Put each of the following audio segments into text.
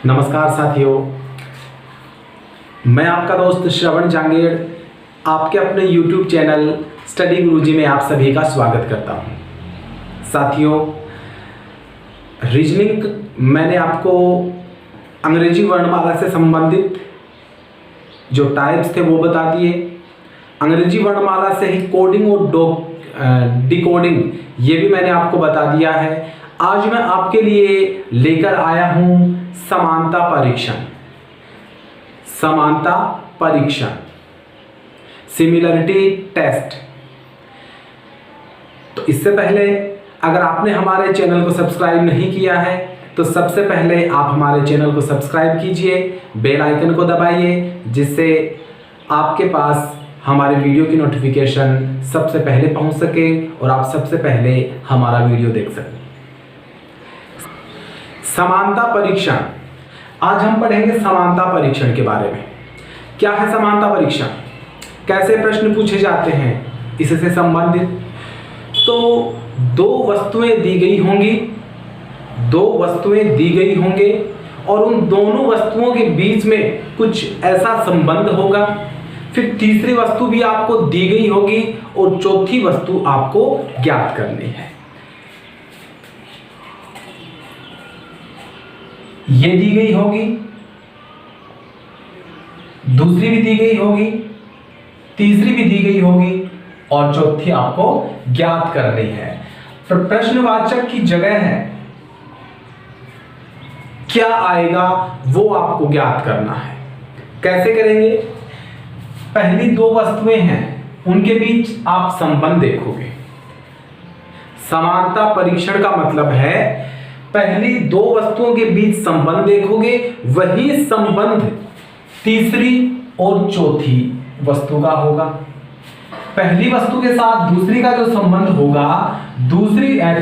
नमस्कार साथियों, मैं आपका दोस्त श्रवण जांगेड़ आपके अपने YouTube चैनल स्टडी गुरुजी में आप सभी का स्वागत करता हूं। साथियों, रीजनिंग मैंने आपको अंग्रेजी वर्णमाला से संबंधित जो टाइप्स थे वो बता दिए। अंग्रेजी वर्णमाला से ही कोडिंग और डिकोडिंग ये भी मैंने आपको बता दिया है। आज मैं आपके लिए लेकर आया हूं समानता परीक्षण। समानता परीक्षण, सिमिलरिटी टेस्ट। तो इससे पहले अगर आपने हमारे चैनल को सब्सक्राइब नहीं किया है तो सबसे पहले आप हमारे चैनल को सब्सक्राइब कीजिए, बेल आइकन को दबाइए, जिससे आपके पास हमारे वीडियो की नोटिफिकेशन सबसे पहले पहुंच सके और आप सबसे पहले हमारा वीडियो देख सकें। समानता परीक्षण, आज हम पढ़ेंगे समानता परीक्षण के बारे में। क्या है समानता परीक्षण, कैसे प्रश्न पूछे जाते हैं इससे संबंधित। तो दो वस्तुएं दी गई होंगी और उन दोनों वस्तुओं के बीच में कुछ ऐसा संबंध होगा। फिर तीसरी वस्तु भी आपको दी गई होगी और चौथी वस्तु आपको ज्ञात करनी है। ये दी गई होगी, दूसरी भी दी गई होगी, तीसरी भी दी गई होगी और चौथी आपको ज्ञात करनी है। प्रश्नवाचक की जगह है क्या आएगा वो आपको ज्ञात करना है। कैसे करेंगे? पहली दो वस्तुएं हैं, उनके बीच आप संबंध देखोगे। समानता परीक्षण का मतलब है पहली दो वस्तुओं के बीच संबंध देखोगे, वही संबंध तीसरी और चौथी वस्तु का होगा। पहली वस्तु के साथ दूसरी का जो संबंध होगा,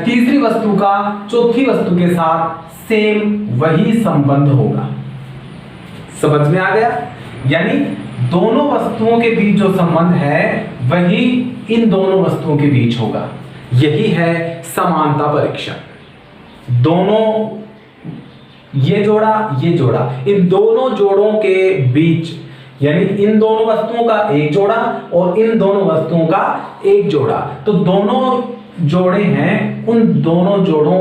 तीसरी वस्तु का चौथी वस्तु के साथ सेम वही संबंध होगा। समझ में आ गया? यानी दोनों वस्तुओं के बीच जो संबंध है वही इन दोनों वस्तुओं के बीच होगा। यही है समानता परीक्षण। दोनों, ये जोड़ा, इन दोनों जोड़ों के बीच, यानी इन दोनों वस्तुओं का एक जोड़ा और इन दोनों वस्तुओं का एक जोड़ा, तो दोनों जोड़े हैं, उन दोनों जोड़ों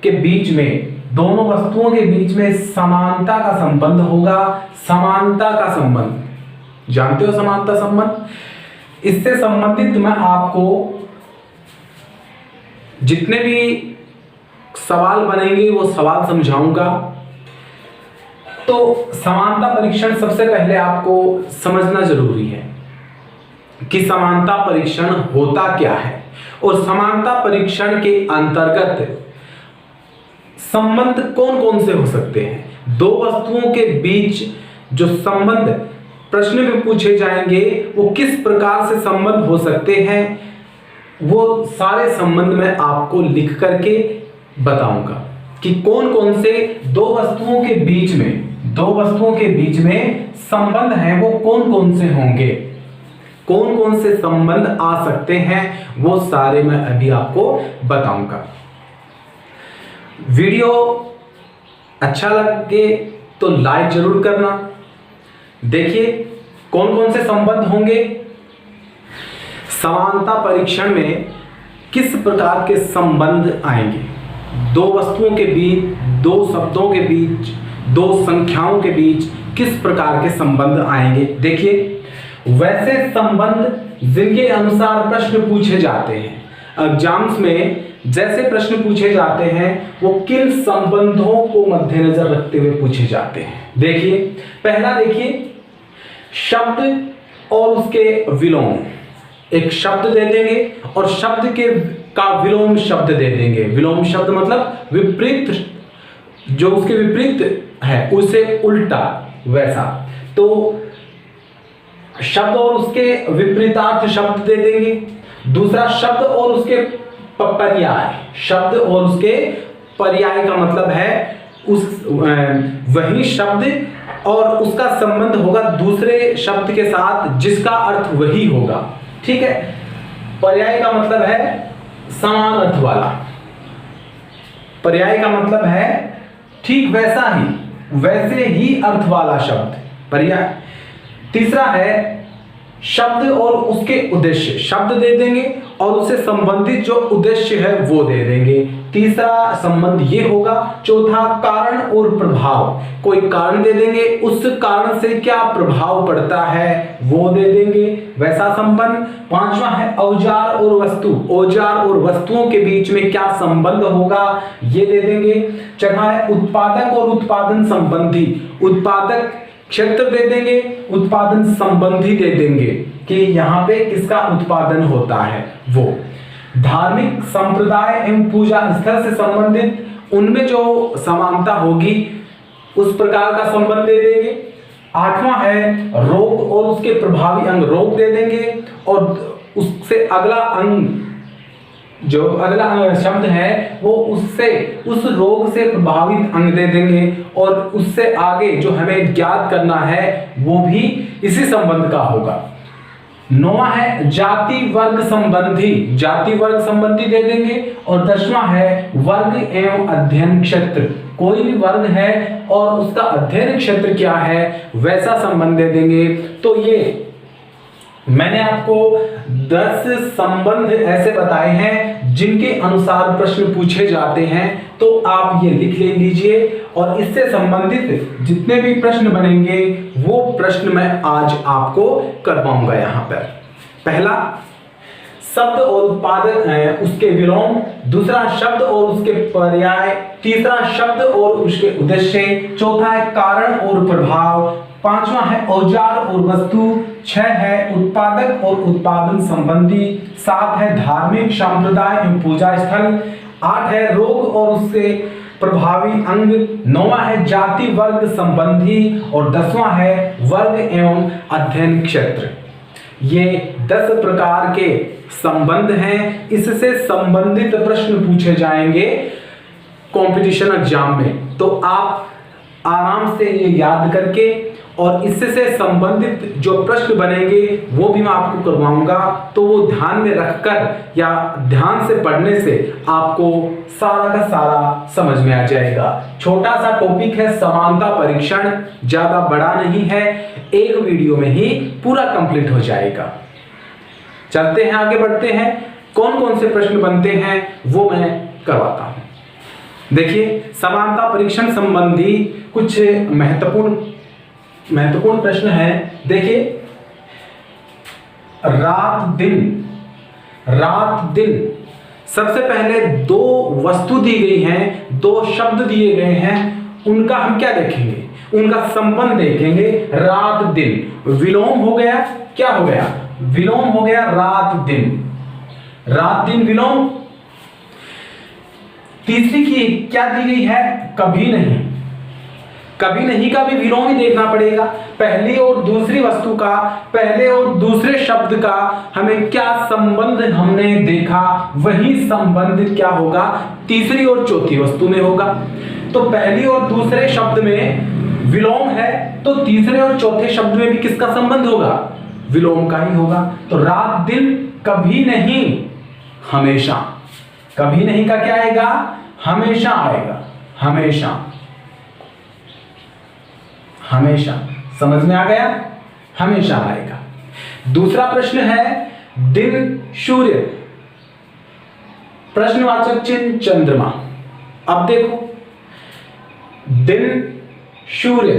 के बीच में, दोनों वस्तुओं के बीच में समानता का संबंध होगा। समानता का संबंध जानते हो, समानता संबंध। इससे संबंधित मैं आपको जितने भी सवाल बनेंगे वो सवाल समझाऊंगा। तो समानता परीक्षण सबसे पहले आपको समझना जरूरी है कि समानता परीक्षण होता क्या है और समानता परीक्षण के अंतर्गत संबंध कौन कौन से हो सकते हैं। दो वस्तुओं के बीच जो संबंध प्रश्न में पूछे जाएंगे वो किस प्रकार से संबंध हो सकते हैं, वो सारे संबंध मैं आपको लिख करके बताऊंगा कि कौन कौन से दो वस्तुओं के बीच में संबंध हैं, वो कौन कौन से होंगे, कौन कौन से संबंध आ सकते हैं, वो सारे मैं अभी आपको बताऊंगा। वीडियो अच्छा लगे तो लाइक जरूर करना। देखिए कौन कौन से संबंध होंगे। समानता परीक्षण में किस प्रकार के संबंध आएंगे, दो वस्तुओं के बीच, दो शब्दों के बीच, दो संख्याओं के बीच किस प्रकार के संबंध आएंगे। देखिए, वैसे संबंध जिनके अनुसार प्रश्न पूछे जाते हैं एग्जाम्स में, जैसे प्रश्न पूछे जाते हैं वो किन संबंधों को मद्देनजर रखते हुए पूछे जाते हैं। देखिए, पहला देखिए, शब्द और उसके विलोम। एक शब्द दे देंगे और शब्द का विलोम शब्द दे देंगे। विलोम शब्द मतलब विपरीत, जो उसके विपरीत है उसे उल्टा, वैसा। तो शब्द और उसके विपरीतार्थ शब्द दे देंगे। दूसरा, शब्द और उसके पर्याय। शब्द और उसके पर्याय का मतलब है वही शब्द और उसका संबंध होगा दूसरे शब्द के साथ जिसका अर्थ वही होगा। ठीक है, पर्याय का मतलब है समान अर्थ वाला। पर्याय का मतलब है ठीक वैसा ही, वैसे ही अर्थ वाला शब्द, पर्याय। तीसरा है शब्द और उसके उद्देश्य, शब्द दे देंगे और उससे संबंधित जो उद्देश्य है वो दे देंगे। तीसरा संबंध ये होगा। चौथा कारण और प्रभाव, कोई कारण दे देंगे, उस कारण से क्या प्रभाव पड़ता है वो दे देंगे, वैसा संबंध। पांचवा है औजार और वस्तु, औजार और वस्तुओं के बीच में क्या संबंध होगा ये दे देंगे। छठा है उत्पादक और उत्पादन संबंधी, उत्पादक क्षेत्र दे देंगे, उत्पादन संबंधी दे देंगे कि यहाँ पे किसका उत्पादन होता है वो। धार्मिक संप्रदाय एवं पूजा स्थल से संबंधित उनमें जो समानता होगी उस प्रकार का संबंध दे देंगे। आठवां है रोग और उसके प्रभावी अंग, रोग दे देंगे और उससे अगला अंग, जो अगला शब्द है वो उससे उस रोग से प्रभावित अंग दे देंगे और उससे आगे जो हमें ज्ञात करना है वो भी इसी संबंध का होगा। नौवां है जाति वर्ग संबंधी, जाति वर्ग संबंधी दे देंगे। और दसवां है वर्ग एवं अध्ययन क्षेत्र, कोई भी वर्ग है और उसका अध्ययन क्षेत्र क्या है वैसा संबंध दे देंगे। तो ये मैंने आपको 10 संबंध ऐसे बताए हैं जिनके अनुसार प्रश्न पूछे जाते हैं, तो आप ये लिख ले लीजिए और इससे संबंधित जितने भी प्रश्न बनेंगे वो प्रश्न मैं आज आपको करवाऊंगा। यहाँ पर पहला शब्द और उत्पादक उसके विलोम, दूसरा शब्द और उसके पर्याय, तीसरा शब्द और उसके उद्देश्य, चौथा है कारण और प्रभाव, पांचवा है औजार और वस्तु, छह है उत्पादक और उत्पादन संबंधी, सात है धार्मिक संप्रदाय एवं पूजा स्थल, आठ है रोग और उससे प्रभावी अंग, नौवां है जाति वर्ग संबंधी और दसवां है वर्ग एवं अध्ययन क्षेत्र। ये 10 प्रकार के संबंध हैं, इससे संबंधित प्रश्न पूछे जाएंगे कंपटीशन एग्जाम में। तो आप आराम से ये याद करके और इससे संबंधित जो प्रश्न बनेंगे वो भी मैं आपको करवाऊंगा, तो वो ध्यान में रखकर या ध्यान से पढ़ने से आपको सारा का सारा समझ में आ जाएगा। छोटा सा टॉपिक है समानता परीक्षण, ज्यादा बड़ा नहीं है, एक वीडियो में ही पूरा कंप्लीट हो जाएगा। चलते हैं, आगे बढ़ते हैं। कौन कौन से प्रश्न बनते हैं वो मैं करवाता हूं। देखिए समानता परीक्षण संबंधी कुछ महत्वपूर्ण प्रश्न है। देखिए रात दिन, सबसे पहले दो वस्तु दी गई हैं, दो शब्द दिए गए हैं, उनका हम क्या देखेंगे, उनका संबंध देखेंगे। रात दिन विलोम हो गया, क्या हो गया, विलोम हो गया रात दिन विलोम। तीसरी की क्या दी गई है, कभी नहीं का भी विलोम ही देखना पड़ेगा। पहली और दूसरी वस्तु का, पहले और दूसरे शब्द का हमें क्या संबंध हमने देखा, वही संबंध क्या होगा तीसरी और चौथी वस्तु में होगा। तो पहली और दूसरे शब्द में विलोम है तो तीसरे और चौथे शब्द में भी किसका संबंध होगा, विलोम का ही होगा। तो रात दिन कभी नहीं हमेशा, कभी नहीं का क्या आएगा, हमेशा आएगा, हमेशा। समझ में आ गया, हमेशा आएगा। दूसरा प्रश्न है दिन सूर्य, प्रश्नवाचक चिन्ह चंद्रमा। अब देखो दिन सूर्य,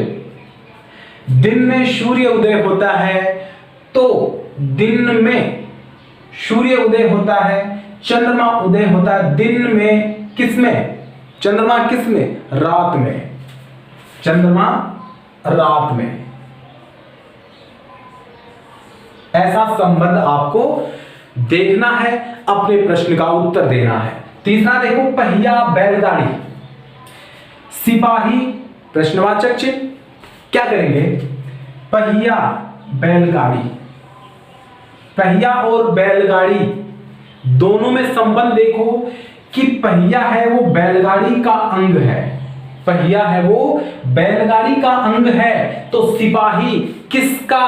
दिन में सूर्य उदय होता है तो दिन में सूर्य उदय होता है, चंद्रमा उदय होता है दिन में, किसमें, चंद्रमा किसमें, रात में, चंद्रमा रात में। ऐसा संबंध आपको देखना है, अपने प्रश्न का उत्तर देना है। तीसरा देखो पहिया बैलगाड़ी, सिपाही, प्रश्नवाचक चिन्ह, क्या करेंगे, पहिया बैलगाड़ी। पहिया और बैलगाड़ी दोनों में संबंध देखो कि पहिया है वो बैलगाड़ी का अंग है, पहिया है वो बैलगाड़ी का अंग है, तो सिपाही किसका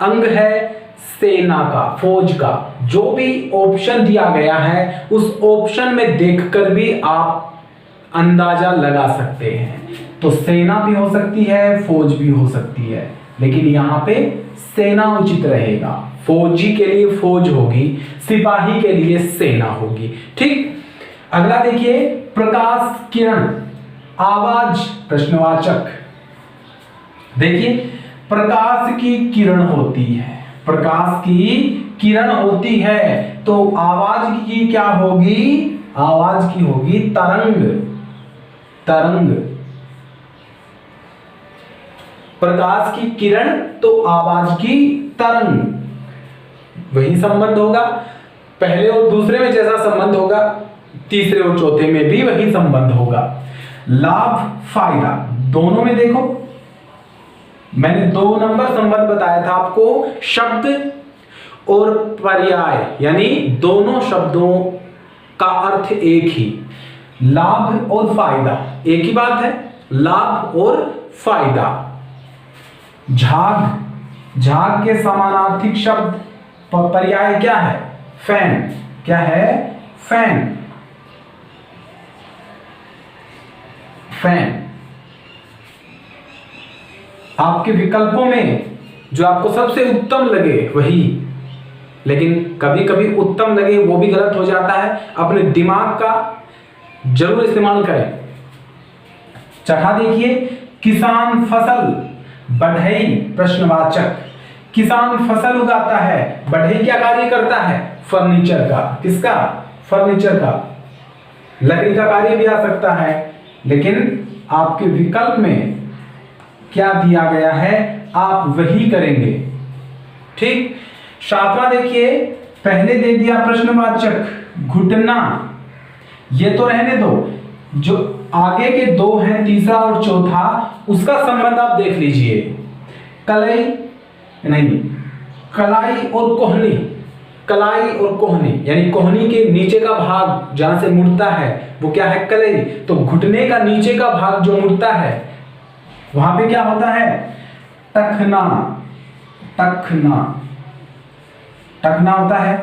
अंग है, सेना का, फौज का। जो भी ऑप्शन दिया गया है उस ऑप्शन में देखकर भी आप अंदाजा लगा सकते हैं। तो सेना भी हो सकती है, फौज भी हो सकती है, लेकिन यहां पे सेना उचित रहेगा। फौजी के लिए फौज होगी, सिपाही के लिए सेना होगी। ठीक, अगला देखिए, प्रकाश किरण, आवाज प्रश्नवाचक। देखिए, प्रकाश की किरण होती है, प्रकाश की किरण होती है, तो आवाज की क्या होगी? आवाज की होगी तरंग। तरंग, प्रकाश की किरण तो आवाज की तरंग, वही संबंध होगा। पहले और दूसरे में जैसा संबंध होगा, तीसरे और चौथे में भी वही संबंध होगा। लाभ फायदा दोनों में देखो, मैंने 2 नंबर संबंध बताया था आपको, शब्द और पर्याय, यानी दोनों शब्दों का अर्थ एक ही। लाभ और फायदा एक ही बात है, लाभ और फायदा। झाग, झाग के समानार्थी शब्द पर्याय क्या है? फैन। क्या है? फैन। फैन। आपके विकल्पों में जो आपको सबसे उत्तम लगे वही, लेकिन कभी कभी उत्तम लगे वो भी गलत हो जाता है। अपने दिमाग का जरूर इस्तेमाल करें। चखा देखिए, किसान फसल, बढ़ई प्रश्नवाचक। किसान फसल उगाता है, बढ़ई क्या कार्य करता है? फर्नीचर का। किसका? फर्नीचर का। लकड़ी का कार्य भी आ सकता है, लेकिन आपके विकल्प में क्या दिया गया है आप वही करेंगे। ठीक, 7वां देखिए, पहले दे दिया प्रश्नवाचक घुटना, ये तो रहने दो, जो आगे के 2 हैं, तीसरा और चौथा, उसका संबंध आप देख लीजिए। कलाई नहीं, कलाई और कोहनी, कलाई और कोहनी, यानी कोहनी के नीचे का भाग जहां से मुड़ता है वो क्या है? कलाई। तो घुटने का नीचे का भाग जो मुड़ता है वहां पे क्या होता है? टखना। टखना, टखना होता है।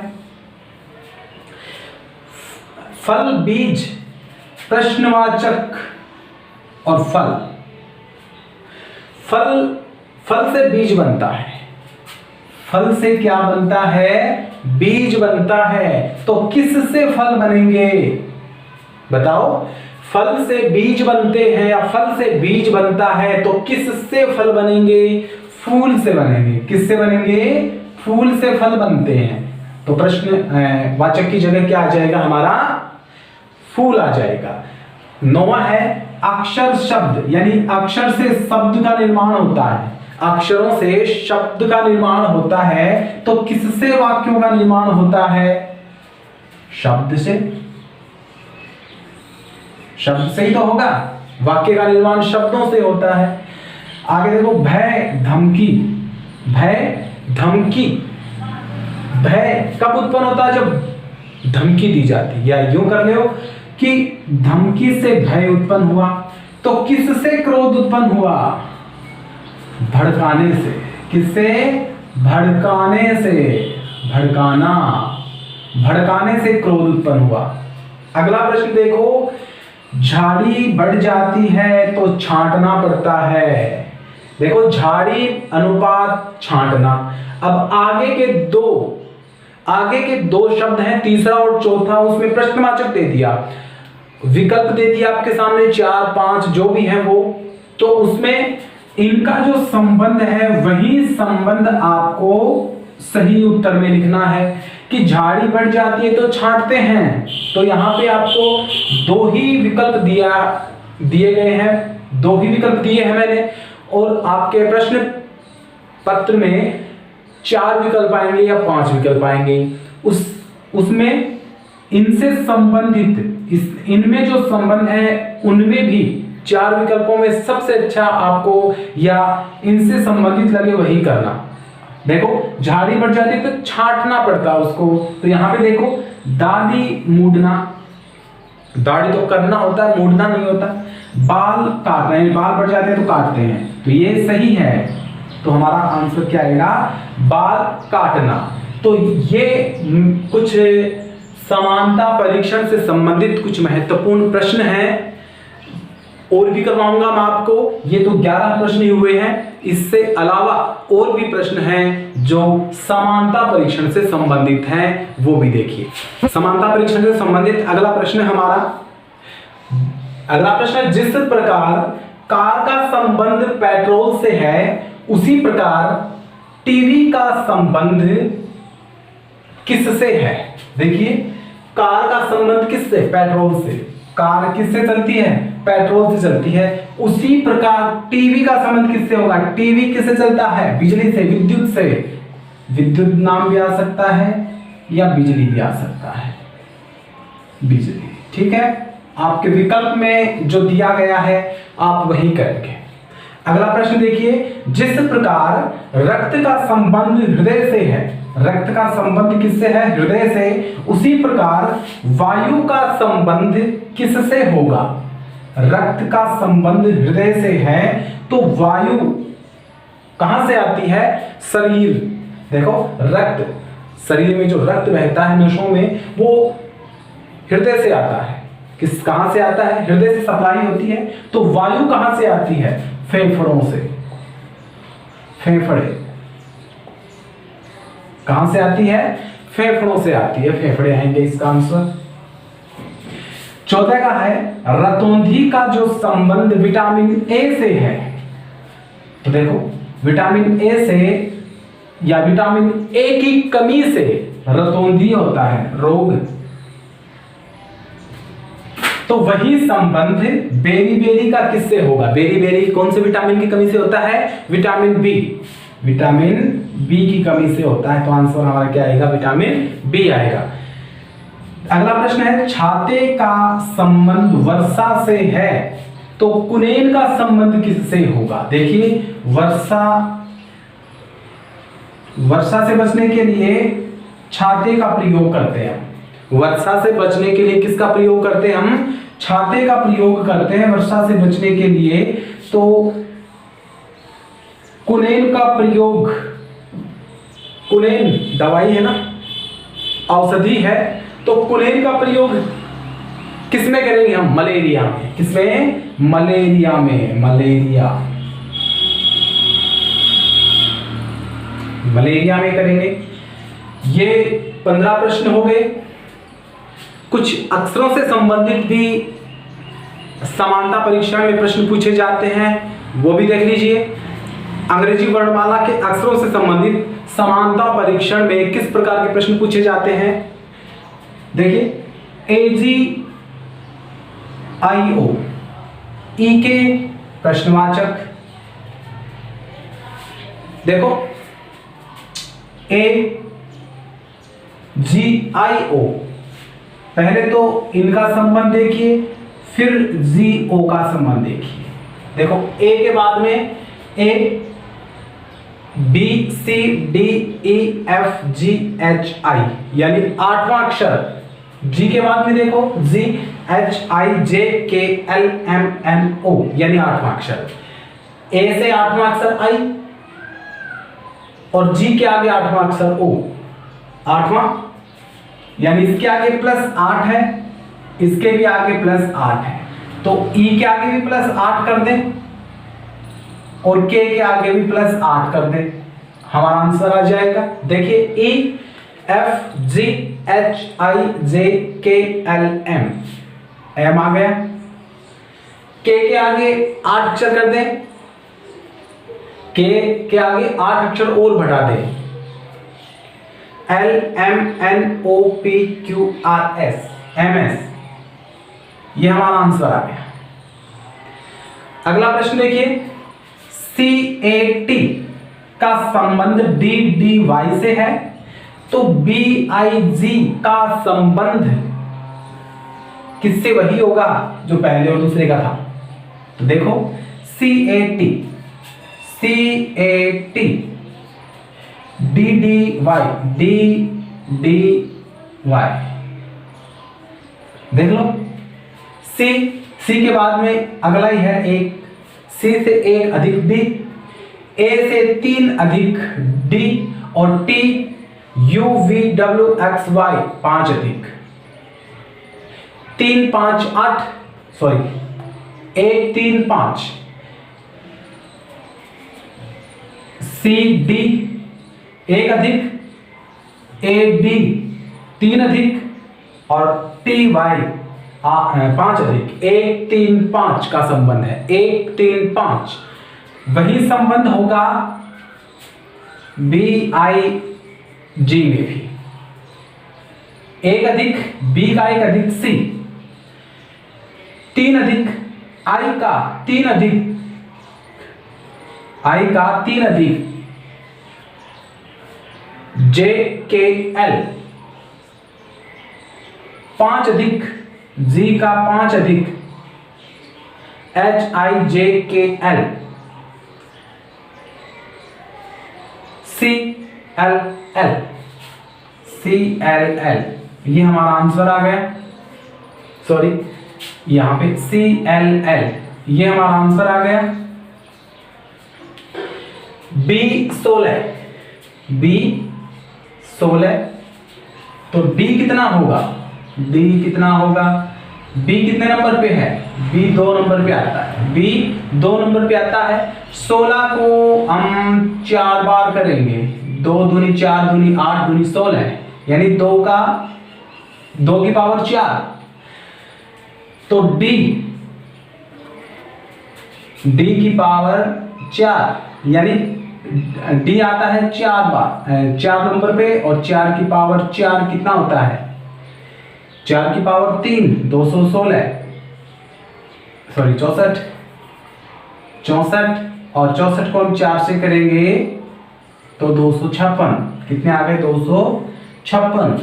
फल बीज प्रश्नवाचक और फल, फल, फल से बीज बनता है। फल से क्या बनता है? बीज बनता है। तो किससे फल बनेंगे? बताओ, फल से बीज बनते हैं या फल से बीज बनता है, तो किससे फल बनेंगे? फूल से बनेंगे। किससे बनेंगे? फूल से फल बनते हैं। तो प्रश्न वाचक की जगह क्या आ जाएगा? हमारा फूल आ जाएगा। 9वां है अक्षर शब्द, यानी अक्षर से शब्द का निर्माण होता है। अक्षरों से शब्द का निर्माण होता है, तो किससे वाक्यों का निर्माण होता है? शब्द से। शब्द से ही तो होगा, वाक्य का निर्माण शब्दों से होता है। आगे देखो, भय धमकी। भय धमकी, भय कब उत्पन्न होता है? जब धमकी दी जाती है, या यूं कर लो कि धमकी से भय उत्पन्न हुआ। तो किससे क्रोध उत्पन्न हुआ? भड़काने से। किससे? भड़काने से। भड़काना, भड़काने से क्रोध उत्पन्न हुआ। अगला प्रश्न देखो, झाड़ी बढ़ जाती है तो छांटना पड़ता है। देखो, झाड़ी अनुपात छांटना। अब आगे के दो शब्द हैं, तीसरा और चौथा, उसमें प्रश्नवाचक दे दिया, विकल्प दे दिया आपके सामने 4, 5 जो भी है वो, तो उसमें इनका जो संबंध है वही संबंध आपको सही उत्तर में लिखना है कि झाड़ी बढ़ जाती है तो छांटते हैं। तो यहाँ पे आपको 2 ही विकल्प दिए गए हैं, 2 ही विकल्प दिए हैं मैंने, और आपके प्रश्न पत्र में 4 विकल्प आएंगे या 5 विकल्प आएंगे। उसमें इनसे संबंधित, इनमें जो संबंध है उनमें भी 4 विकल्पों में सबसे अच्छा आपको या इनसे संबंधित लगे वही करना। देखो, झाड़ी बढ़ जाती है तो छांटना पड़ता है उसको। तो यहाँ पे देखो, दाढ़ी मूडना, दाढ़ी तो करना होता है, मूडना नहीं होता। बाल काट रहे हैं, बाल बढ़ जाते हैं तो काटते हैं, तो ये सही है। तो हमारा आंसर क्या आएगा? बाल काटना। तो ये कुछ समानता परीक्षण से संबंधित कुछ महत्वपूर्ण प्रश्न हैं और भी करवाऊंगा मैं आपको। ये तो 11 प्रश्न ही हुए हैं, इससे अलावा और भी प्रश्न हैं जो समानता परीक्षण से संबंधित हैं, वो भी देखिए। समानता परीक्षण से संबंधित अगला प्रश्न हमारा, अगला प्रश्न है, जिस प्रकार कार का संबंध पेट्रोल से है उसी प्रकार टीवी का संबंध किससे है। देखिए, कार का संबंध किससे? पेट्रोल से। कार किससे चलती है? पेट्रोल से चलती है। उसी प्रकार टीवी का संबंध किससे होगा? टीवी किससे चलता है? बिजली से, विद्युत से। विद्युत नाम भी आ सकता है या बिजली भी आ सकता है, बिजली। ठीक है, आपके विकल्प में जो दिया गया है आप वही करेंगे। अगला प्रश्न देखिए, जिस प्रकार रक्त का संबंध हृदय से है, रक्त का संबंध किससे है? हृदय से, उसी प्रकार वायु का संबंध किससे होगा? रक्त का संबंध हृदय से है तो वायु कहां से आती है? शरीर। देखो, रक्त, शरीर में जो रक्त बहता है नसों में, वो हृदय से आता है। कहां से आता है? हृदय से सप्लाई होती है। तो वायु कहां से आती है? फेफड़ों से। फेफड़े कहां से आती है? फेफड़ों से आती है, फेफड़े आएंगे इसका आंसर। 14 का है, रतौंधी का जो संबंध विटामिन ए से है। तो देखो, विटामिन ए से या विटामिन ए की कमी से रतौंधी होता है, रोग। तो वही संबंध बेरी-बेरी का किससे होगा? बेरी-बेरी कौन से विटामिन की कमी से होता है? Vitamin B. विटामिन बी की कमी से होता है। तो आंसर हमारा क्या आएगा? विटामिन बी आएगा। अगला प्रश्न है, छाते का संबंध वर्षा से है तो कुनेल का संबंध किससे होगा? देखिए, वर्षा से बचने के लिए छाते का प्रयोग करते हैं। वर्षा से बचने के लिए किसका प्रयोग करते हैं? हम छाते का प्रयोग करते हैं वर्षा से बचने के लिए। तो कुनेल का प्रयोग, कुनेल दवाई है ना, औषधि है, तो कुनेल का प्रयोग किसमें करेंगे हम? मलेरिया में। किसमें? मलेरिया में। मलेरिया में करेंगे। ये 15 प्रश्न हो गए। कुछ अक्षरों से संबंधित भी समानता परीक्षण में प्रश्न पूछे जाते हैं, वो भी देख लीजिए। अंग्रेजी वर्णमाला के अक्षरों से संबंधित समानता परीक्षण में किस प्रकार के प्रश्न पूछे जाते हैं? देखिए, AGIO, ई के प्रश्नवाचक। देखो, AGIO, पहले तो इनका संबंध देखिए, फिर GO का संबंध देखिए। देखो, A के बाद में A, B, C, D, E, F, G, H, I, यानी 8वां अक्षर। G के बाद में देखो, G, H, I, J, K, L, M, N, O, यानी 8वां अक्षर। A से 8वां अक्षर I और G के आगे 8वां अक्षर O। 8वां, यानी इसके आगे +8 है, इसके भी आगे +8 है, तो E के आगे भी +8 कर दें और K के आगे भी +8 कर दें, हमारा आंसर आ जाएगा। देखिए, E, F, G, H, I, J, K, L, M, M आ गया। K के आगे 8 अक्षर कर दें, K के आगे 8 अक्षर और बढ़ा दें, L, M, N, O, P, Q, R, S, MS, ये हमारा आंसर आ गया। अगला प्रश्न देखिए, CAT का संबंध DDY से है तो BIG का संबंध किससे वही होगा जो पहले और दूसरे का था? तो देखो, CAT DDY देख लो। C के बाद में अगला ही है एक, C से 1 अधिक D, A से 3 अधिक D और T, U, V, W, X, Y 5 अधिक 3, 5, 8, सॉरी 1 3 5, सी डी 1 अधिक ए डी 3 अधिक और टी वाई 5 अधिक 1 3 5 का संबंध है। 1 3 5 वही संबंध होगा बी आई जी में भी। 1 अधिक बी का 1 अधिक सी, 3 अधिक आई का 3 अधिक जे के एल, 5 अधिक जी का 5 अधिक एच आई जे के एल, सी एल एल, ये हमारा आंसर आ गया। सॉरी, यहां पे सी एल एल, ये हमारा आंसर आ गया। B16 तो D कितना होगा? B कितने नंबर पे है? B 2 नंबर पे आता है। B 2 नंबर पे आता है। 16 को हम 4 बार करेंगे। 2 दूनी 4 दूनी 8 दूनी 16, यानी 2 की पावर 4। तो D की पावर 4, यानी D आता है 4 बार 4 नंबर पे, और 4 की पावर 4 कितना होता है? 4 की पावर 3 216, सॉरी 64 और 64 को हम 4 से करेंगे तो 256। कितने आ गए? 256।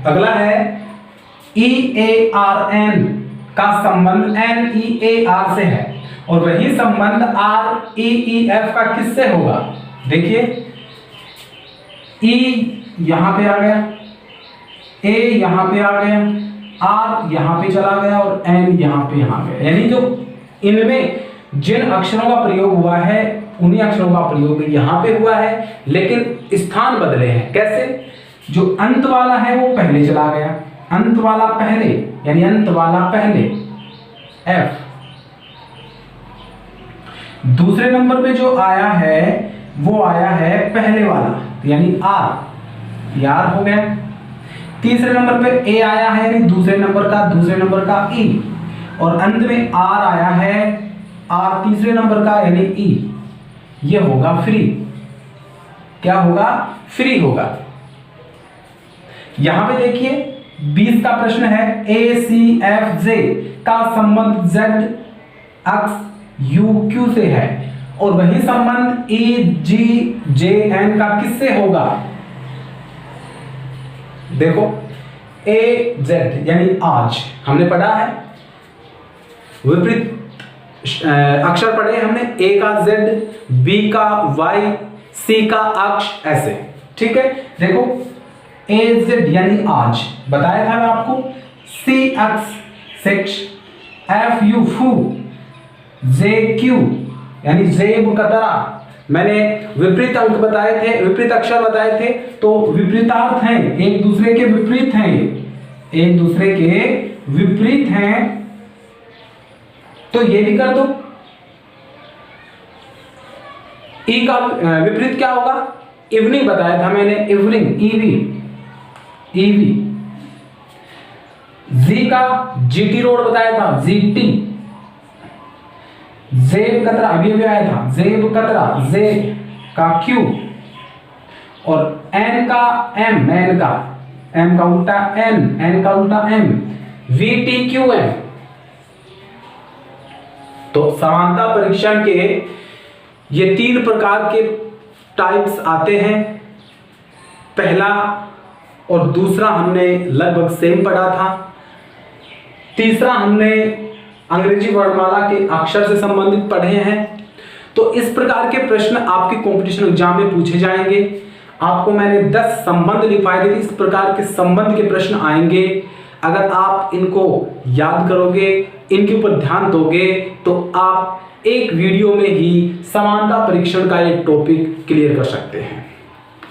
अगला है EARN का संबंध NEAR से है, और वही संबंध REEF का किससे होगा? देखिए, E यहां पे आ गया, A यहां पे आ गया, R यहां पे चला गया और N यहां पे आ गया। यानी जो इनमें जिन अक्षरों का प्रयोग हुआ है उन्हीं अक्षरों का प्रयोग यहां पे हुआ है, लेकिन स्थान बदले हैं। कैसे? जो अंत वाला है वो पहले चला गया, अंत वाला पहले, यानी अंत वाला पहले F। दूसरे नंबर पे जो आया है वो आया है पहले वाला, यानी R हो गया। तीसरे नंबर पे A आया है, यानी दूसरे नंबर का E, और अंत में R आया है, R तीसरे नंबर का, यानी E। ये होगा फ्री। क्या होगा? फ्री होगा। यहां पे देखिए 20 का प्रश्न है, ACFJ का संबंध Z अक्ष UQ से है, और वही संबंध EGJN का किससे होगा? देखो, AZ यानी आज हमने पढ़ा है, विपरीत अक्षर पढ़े हमने, A का Z, B का Y, C का अक्ष, ऐसे। ठीक है, देखो AZ यानी आज बताया था मैं आपको, C अक्ष सेक्ष, FU फू, JQ यानी जेब कतरा, मैंने विपरीत अंक बताए थे, विपरीत अक्षर बताए थे, तो विपरीतार्थ हैं, एक दूसरे के विपरीत हैं, एक दूसरे के विपरीत हैं, तो ये भी कर दो। ई का विपरीत क्या होगा? इवनिंग बताया था मैंने, इवनिंग, ईवी। जी का जीटी रोड बताया था, जीटी। जेब कतरा अभी आया था, जेब कतरा, जे का क्यू, और एन का एम, एम का उल्टा एन का उल्टा एम, वीटी क्यू एम। तो समानता परीक्षण के ये 3 प्रकार के टाइप्स आते हैं। पहला और दूसरा हमने लगभग सेम पढ़ा था। तीसरा हमने अंग्रेजी वर्णमाला के अक्षर से संबंधित पढ़े हैं। तो इस प्रकार के प्रश्न आपके कंपटीशन एग्जाम में पूछे जाएंगे। आपको मैंने 10 संबंध लिखवाए थे, इस प्रकार के संबंध के प्रश्न आएंगे। अगर आप इनको याद करोगे, इनके ऊपर ध्यान दोगे, तो आप एक वीडियो में ही समानता परीक्षण का एक टॉपिक क्लियर कर सकते हैं।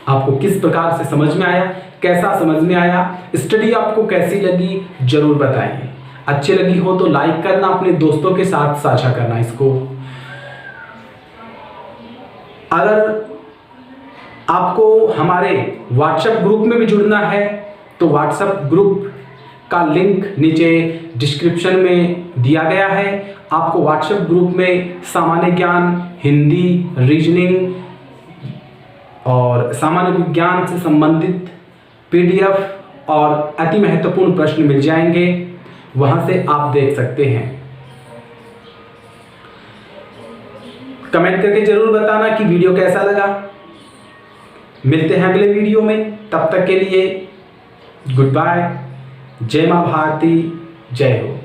आपको किस प्रकार से समझ में आया, कैसा समझ में आया, स्टडी आपको कैसी लगी, जरूर बताइए। अच्छी लगी हो तो लाइक करना, अपने दोस्तों के साथ साझा करना इसको। अगर आपको हमारे व्हाट्सएप ग्रुप में भी जुड़ना है तो व्हाट्सएप ग्रुप का लिंक नीचे डिस्क्रिप्शन में दिया गया है। आपको व्हाट्सएप ग्रुप में सामान्य ज्ञान, हिंदी, रीजनिंग और सामान्य विज्ञान से संबंधित पीडीएफ और अति महत्वपूर्ण प्रश्न मिल जाएंगे, वहां से आप देख सकते हैं। कमेंट करके जरूर बताना कि वीडियो कैसा लगा। मिलते हैं अगले वीडियो में, तब तक के लिए गुड बाय। जय मां भारती, जय हो।